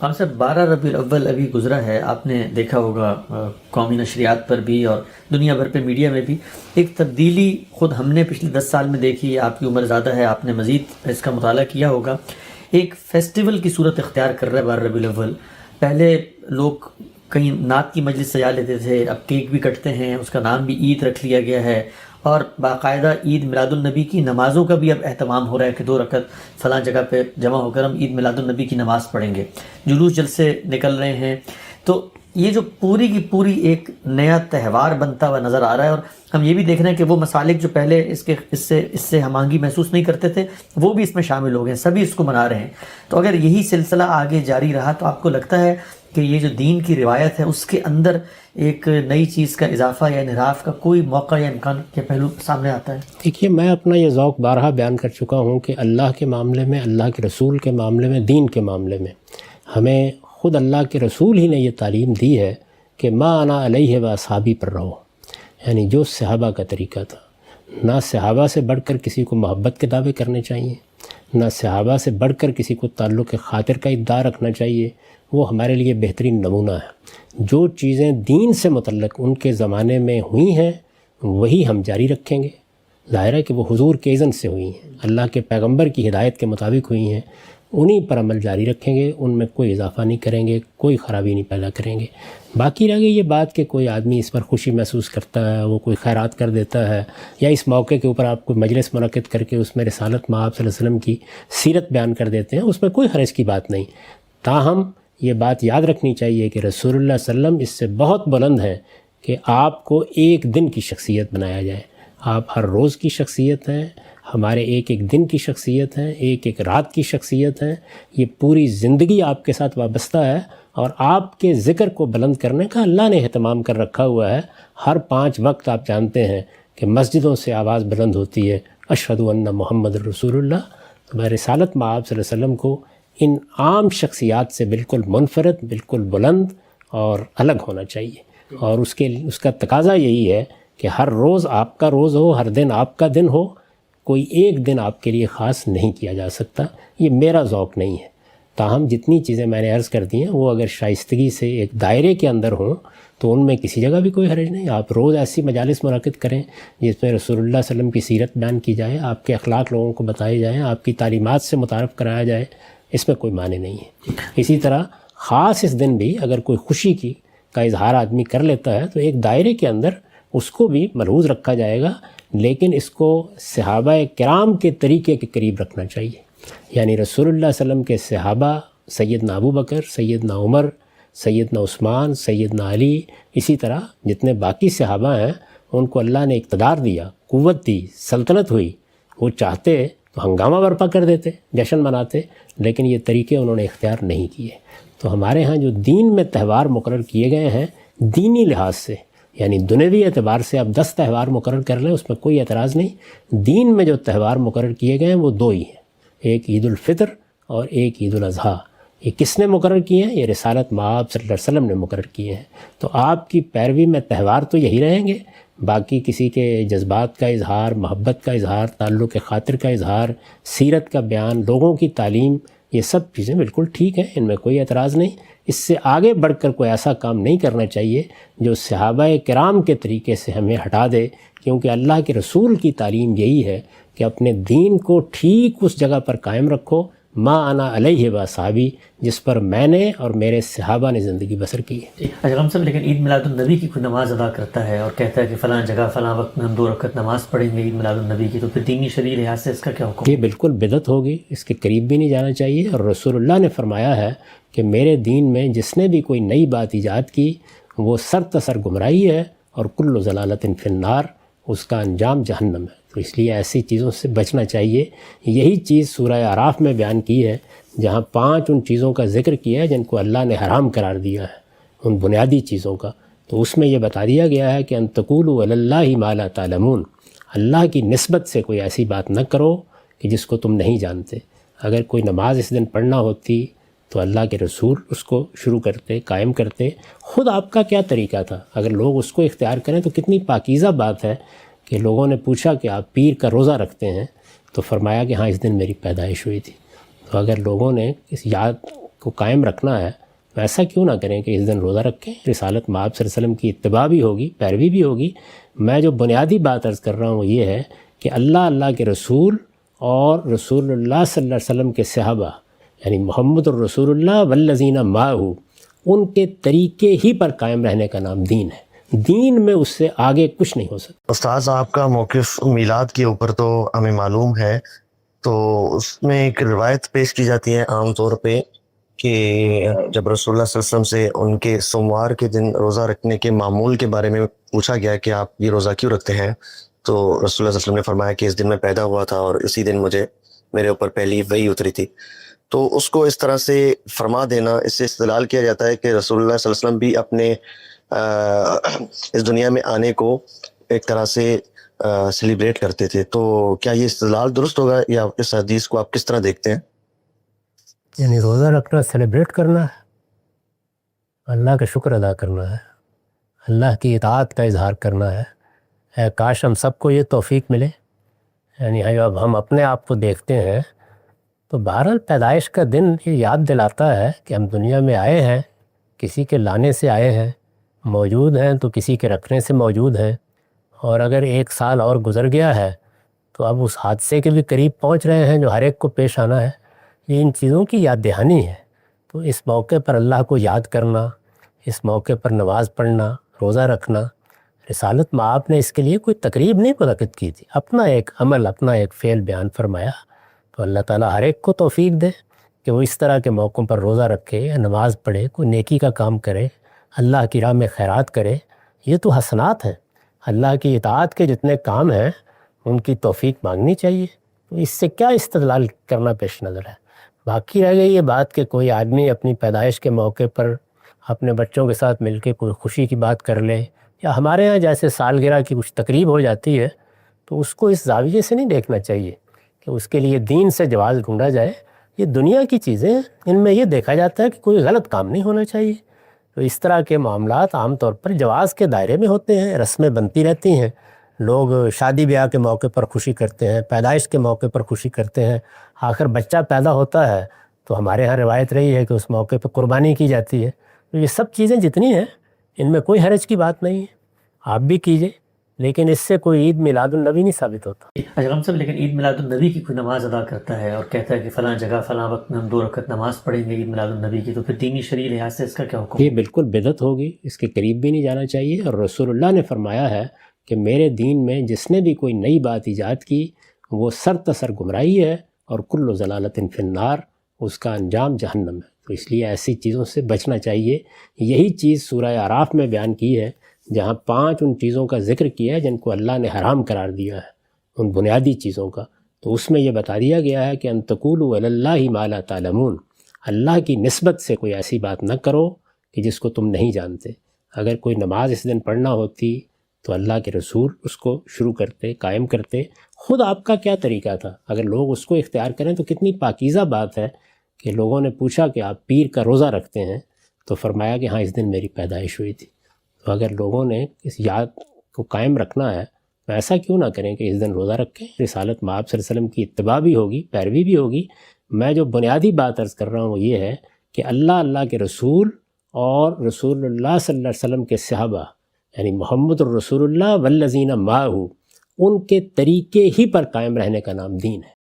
ہم صاحب 12 ربیع الاول ابھی گزرا ہے، آپ نے دیکھا ہوگا قومی نشریات پر بھی اور دنیا بھر پہ میڈیا میں بھی ایک تبدیلی خود ہم نے پچھلے 10 سال میں دیکھی. آپ کی عمر زیادہ ہے، آپ نے مزید اس کا مطالعہ کیا ہوگا. ایک فیسٹیول کی صورت اختیار کر رہا ہے 12 ربیع الاول. پہلے لوگ کہیں نعت کی مجلس سجا لیتے تھے، اب کیک بھی کٹتے ہیں، اس کا نام بھی عید رکھ لیا گیا ہے، اور باقاعدہ عید میلاد النبی کی نمازوں کا بھی اب اہتمام ہو رہا ہے کہ 2 رکعت فلاں جگہ پہ جمع ہو کر ہم عید میلاد النبی کی نماز پڑھیں گے. جلوس جلسے نکل رہے ہیں. تو یہ جو پوری کی پوری ایک نیا تہوار بنتا ہوا نظر آ رہا ہے، اور ہم یہ بھی دیکھ رہے ہیں کہ وہ مسالک جو پہلے اس سے ہم آہنگی محسوس نہیں کرتے تھے وہ بھی اس میں شامل ہو گئے، سبھی اس کو منا رہے ہیں. تو اگر یہی سلسلہ آگے جاری رہا تو آپ کو لگتا ہے کہ یہ جو دین کی روایت ہے اس کے اندر ایک نئی چیز کا اضافہ یا انحراف کا کوئی موقع یا امکان کے پہلو سامنے آتا ہے؟ دیکھیے، میں اپنا یہ ذوق بارہا بیان کر چکا ہوں کہ اللہ کے معاملے میں، اللہ کے رسول کے معاملے میں، دین کے معاملے میں ہمیں خود اللہ کے رسول ہی نے یہ تعلیم دی ہے کہ ما انا علیہ و اصحابی پر رہو. یعنی جو صحابہ کا طریقہ تھا، نہ صحابہ سے بڑھ کر کسی کو محبت کے دعوے کرنے چاہیے، نہ صحابہ سے بڑھ کر کسی کو تعلق خاطر کا ادعا رکھنا چاہیے. وہ ہمارے لیے بہترین نمونہ ہے. جو چیزیں دین سے متعلق ان کے زمانے میں ہوئی ہیں وہی ہم جاری رکھیں گے. ظاہر ہے کہ وہ حضور کے اذن سے ہوئی ہیں، اللہ کے پیغمبر کی ہدایت کے مطابق ہوئی ہیں، انہی پر عمل جاری رکھیں گے. ان میں کوئی اضافہ نہیں کریں گے، کوئی خرابی نہیں پیدا کریں گے. باقی رہ گئی یہ بات کہ کوئی آدمی اس پر خوشی محسوس کرتا ہے، وہ کوئی خیرات کر دیتا ہے، یا اس موقع کے اوپر آپ کوئی مجلس منعقد کر کے اس میں رسالت مآب صلی اللہ علیہ وسلم کی سیرت بیان کر دیتے ہیں، اس میں کوئی حرج کی بات نہیں. تاہم یہ بات یاد رکھنی چاہیے کہ رسول اللہ صلی اللہ علیہ وسلم اس سے بہت بلند ہے کہ آپ کو ایک دن کی شخصیت بنایا جائے. آپ ہر روز کی شخصیت ہیں، ہمارے ایک ایک دن کی شخصیت ہیں، ایک ایک رات کی شخصیت ہیں. یہ پوری زندگی آپ کے ساتھ وابستہ ہے، اور آپ کے ذکر کو بلند کرنے کا اللہ نے اہتمام کر رکھا ہوا ہے. ہر 5 وقت آپ جانتے ہیں کہ مسجدوں سے آواز بلند ہوتی ہے، اشہد ان محمد رسول اللہ. تو میں رسالت مآب صلی اللہ علیہ وسلم کو ان عام شخصیات سے بالکل منفرد، بالکل بلند اور الگ ہونا چاہیے. اور اس کا تقاضا یہی ہے کہ ہر روز آپ کا روز ہو، ہر دن آپ کا دن ہو. کوئی ایک دن آپ کے لیے خاص نہیں کیا جا سکتا. یہ میرا ذوق نہیں ہے. تاہم جتنی چیزیں میں نے عرض کر دی ہیں وہ اگر شائستگی سے ایک دائرے کے اندر ہوں تو ان میں کسی جگہ بھی کوئی حرج نہیں. آپ روز ایسی مجالس منعقد کریں جس میں رسول اللہ صلی اللہ علیہ وسلم کی سیرت بیان کی جائے، آپ کے اخلاق لوگوں کو بتائے جائیں، آپ کی تعلیمات سے متعارف کرایا جائے. اس میں کوئی معنی نہیں ہے. اسی طرح خاص اس دن بھی اگر کوئی خوشی کا اظہار آدمی کر لیتا ہے تو ایک دائرے کے اندر اس کو بھی ملحوظ رکھا جائے گا، لیکن اس کو صحابہ کرام کے طریقے کے قریب رکھنا چاہیے. یعنی رسول اللہ صلی اللہ علیہ وسلم کے صحابہ سیدنا ابو بکر، سیدنا عمر، سیدنا عثمان، سیدنا علی، اسی طرح جتنے باقی صحابہ ہیں ان کو اللہ نے اقتدار دیا، قوت دی، سلطنت ہوئی. وہ چاہتے تو ہنگامہ برپا کر دیتے، جشن مناتے، لیکن یہ طریقے انہوں نے اختیار نہیں کیے. تو ہمارے ہاں جو دین میں تہوار مقرر کیے گئے ہیں دینی لحاظ سے، یعنی دنیوی اعتبار سے آپ 10 تہوار مقرر کر لیں، اس میں کوئی اعتراض نہیں. دین میں جو تہوار مقرر کیے گئے ہیں وہ 2 ہی ہیں، ایک عید الفطر اور ایک عید الاضحیٰ. یہ کس نے مقرر کیے ہیں؟ یہ رسالت مآب صلی اللہ علیہ وسلم نے مقرر کیے ہیں. تو آپ کی پیروی میں تہوار تو یہی رہیں گے. باقی کسی کے جذبات کا اظہار، محبت کا اظہار، تعلق خاطر کا اظہار، سیرت کا بیان، لوگوں کی تعلیم، یہ سب چیزیں بالکل ٹھیک ہیں، ان میں کوئی اعتراض نہیں. اس سے آگے بڑھ کر کوئی ایسا کام نہیں کرنا چاہیے جو صحابہ کرام کے طریقے سے ہمیں ہٹا دے، کیونکہ اللہ کے رسول کی تعلیم یہی ہے کہ اپنے دین کو ٹھیک اس جگہ پر قائم رکھو، ما انا علیہ و اصحابی، جس پر میں نے اور میرے صحابہ نے زندگی بسر کی ہے. اجرم صاحب، لیکن عید میلاد النبی کی کوئی نماز ادا کرتا ہے اور کہتا ہے کہ فلاں جگہ فلاں وقت میں ہم 2 رکعت نماز پڑھیں گے عید میلاد النبی کی، تو پھر دینی شرعی لحاظ سے اس کا کیا حکم؟ یہ بالکل بدعت ہوگی، اس کے قریب بھی نہیں جانا چاہیے. اور رسول اللہ نے فرمایا ہے کہ میرے دین میں جس نے بھی کوئی نئی بات ایجاد کی وہ سرتسر گمراہی ہے، اور کل ضلالت فی النار، اس کا انجام جہنم ہے. تو اس لیے ایسی چیزوں سے بچنا چاہیے. یہی چیز سورہ اعراف میں بیان کی ہے، جہاں 5 ان چیزوں کا ذکر کیا ہے جن کو اللہ نے حرام قرار دیا ہے، ان بنیادی چیزوں کا. تو اس میں یہ بتا دیا گیا ہے کہ ان تقولوا علی اللہ ما لا تعلمون، اللہ کی نسبت سے کوئی ایسی بات نہ کرو کہ جس کو تم نہیں جانتے. اگر کوئی نماز اس دن پڑھنا ہوتی تو اللہ کے رسول اس کو شروع کرتے، قائم کرتے. خود آپ کا کیا طریقہ تھا؟ اگر لوگ اس کو اختیار کریں تو کتنی پاکیزہ بات ہے کہ لوگوں نے پوچھا کہ آپ پیر کا روزہ رکھتے ہیں، تو فرمایا کہ ہاں اس دن میری پیدائش ہوئی تھی. تو اگر لوگوں نے اس یاد کو قائم رکھنا ہے تو ایسا کیوں نہ کریں کہ اس دن روزہ رکھیں. رسالت مآب صلی اللہ علیہ وسلم کی اتباع بھی ہوگی، پیروی بھی ہوگی. میں جو بنیادی بات عرض کر رہا ہوں وہ یہ ہے کہ اللہ کے رسول اور رسول اللہ صلی اللہ علیہ وسلم کے صحابہ یعنی محمد الرسول اللہ والذین معہ، ان کے طریقے ہی پر قائم رہنے کا نام دین ہے. دین میں اس سے آگے کچھ نہیں ہو سکتا. استاذ آپ کا موقف میلاد کے اوپر تو ہمیں معلوم ہے، تو اس میں ایک روایت پیش کی جاتی ہے عام طور پہ کہ جب رسول اللہ صلی اللہ علیہ وسلم سے ان کے سوموار کے دن روزہ رکھنے کے معمول کے بارے میں پوچھا گیا کہ آپ یہ روزہ کیوں رکھتے ہیں، تو رسول اللہ صلی اللہ علیہ وسلم نے فرمایا کہ اس دن میں پیدا ہوا تھا اور اسی دن میرے اوپر پہلی وحی اتری تھی. تو اس کو اس طرح سے فرما دینا، اس سے استدلال کیا جاتا ہے کہ رسول اللہ صلی اللہ علیہ وسلم بھی اپنے اس دنیا میں آنے کو ایک طرح سے سیلیبریٹ کرتے تھے. تو کیا یہ استدلال درست ہوگا یا اس حدیث کو آپ کس طرح دیکھتے ہیں؟ یعنی روزہ رکھنا سیلیبریٹ کرنا ہے، اللہ کا شکر ادا کرنا ہے، اللہ کی اطاعت کا اظہار کرنا ہے. کاش ہم سب کو یہ توفیق ملے. یعنی اب ہم اپنے آپ کو دیکھتے ہیں تو بہرحال پیدائش کا دن یہ یاد دلاتا ہے کہ ہم دنیا میں آئے ہیں، کسی کے لانے سے آئے ہیں، موجود ہیں تو کسی کے رکھنے سے موجود ہیں، اور اگر ایک سال اور گزر گیا ہے تو اب اس حادثے کے بھی قریب پہنچ رہے ہیں جو ہر ایک کو پیش آنا ہے. یہ ان چیزوں کی یاد دہانی ہے. تو اس موقع پر اللہ کو یاد کرنا، اس موقع پر نماز پڑھنا، روزہ رکھنا. رسالت مآب نے اس کے لیے کوئی تقریب نہیں منعقد کی تھی، اپنا ایک عمل، اپنا ایک فعل بیان فرمایا. تو اللہ تعالیٰ ہر ایک کو توفیق دے کہ وہ اس طرح کے موقعوں پر روزہ رکھے یا نماز پڑھے، کوئی نیکی کا کام کرے، اللہ کی راہ میں خیرات کرے. یہ تو حسنات ہیں. اللہ کی اطاعت کے جتنے کام ہیں ان کی توفیق مانگنی چاہیے. تو اس سے کیا استدلال کرنا پیش نظر ہے. باقی رہ گئی یہ بات کہ کوئی آدمی اپنی پیدائش کے موقع پر اپنے بچوں کے ساتھ مل کے کوئی خوشی کی بات کر لے، یا ہمارے ہاں جیسے سالگرہ کی کچھ تقریب ہو جاتی ہے تو اس کو اس زاویے سے نہیں دیکھنا چاہیے کہ اس کے لیے دین سے جواز ڈھونڈا جائے. یہ دنیا کی چیزیں ہیں، ان میں یہ دیکھا جاتا ہے کہ کوئی غلط کام نہیں ہونا چاہیے. تو اس طرح کے معاملات عام طور پر جواز کے دائرے میں ہوتے ہیں، رسمیں بنتی رہتی ہیں. لوگ شادی بیاہ کے موقع پر خوشی کرتے ہیں، پیدائش کے موقع پر خوشی کرتے ہیں. آخر بچہ پیدا ہوتا ہے تو ہمارے ہاں روایت رہی ہے کہ اس موقع پہ قربانی کی جاتی ہے. تو یہ سب چیزیں جتنی ہیں ان میں کوئی حرج کی بات نہیں ہے، آپ بھی کیجئے، لیکن اس سے کوئی عید میلاد النبی نہیں ثابت ہوتا. اجرم صاحب، لیکن عید میلاد النبی کی کوئی نماز ادا کرتا ہے اور کہتا ہے کہ فلاں جگہ فلاں وقت میں ہم 2 رکعت نماز پڑھیں گے عید میلاد النبی کی، تو پھر دینی شرعی لحاظ سے اس کا کیا حکم؟ یہ بالکل بدعت ہوگی، اس کے قریب بھی نہیں جانا چاہیے. اور رسول اللہ نے فرمایا ہے کہ میرے دین میں جس نے بھی کوئی نئی بات ایجاد کی وہ سر تسر گمراہی ہے، اور کل ضلالت فی النار، اس کا انجام جہنم ہے. تو اس لیے ایسی چیزوں سے بچنا چاہیے. یہی چیز سورہ اعراف میں بیان کی ہے جہاں 5 ان چیزوں کا ذکر کیا ہے جن کو اللہ نے حرام قرار دیا ہے، ان بنیادی چیزوں کا. تو اس میں یہ بتا دیا گیا ہے کہ ان تقولوا علی اللہ ما لا تعلمون، اللہ کی نسبت سے کوئی ایسی بات نہ کرو کہ جس کو تم نہیں جانتے. اگر کوئی نماز اس دن پڑھنا ہوتی تو اللہ کے رسول اس کو شروع کرتے، قائم کرتے. خود آپ کا کیا طریقہ تھا؟ اگر لوگ اس کو اختیار کریں تو کتنی پاکیزہ بات ہے کہ لوگوں نے پوچھا کہ آپ پیر کا روزہ رکھتے ہیں، تو فرمایا کہ ہاں اس دن میری پیدائش ہوئی تھی. تو اگر لوگوں نے اس یاد کو قائم رکھنا ہے تو ایسا کیوں نہ کریں کہ اس دن روزہ رکھیں. رسالت مآب صلی اللہ علیہ وسلم کی اتباع بھی ہوگی، پیروی بھی ہوگی. میں جو بنیادی بات عرض کر رہا ہوں وہ یہ ہے کہ اللہ کے رسول اور رسول اللہ صلی اللہ علیہ وسلم کے صحابہ یعنی محمد الرسول اللہ والذین معہ، ان کے طریقے ہی پر قائم رہنے کا نام دین ہے.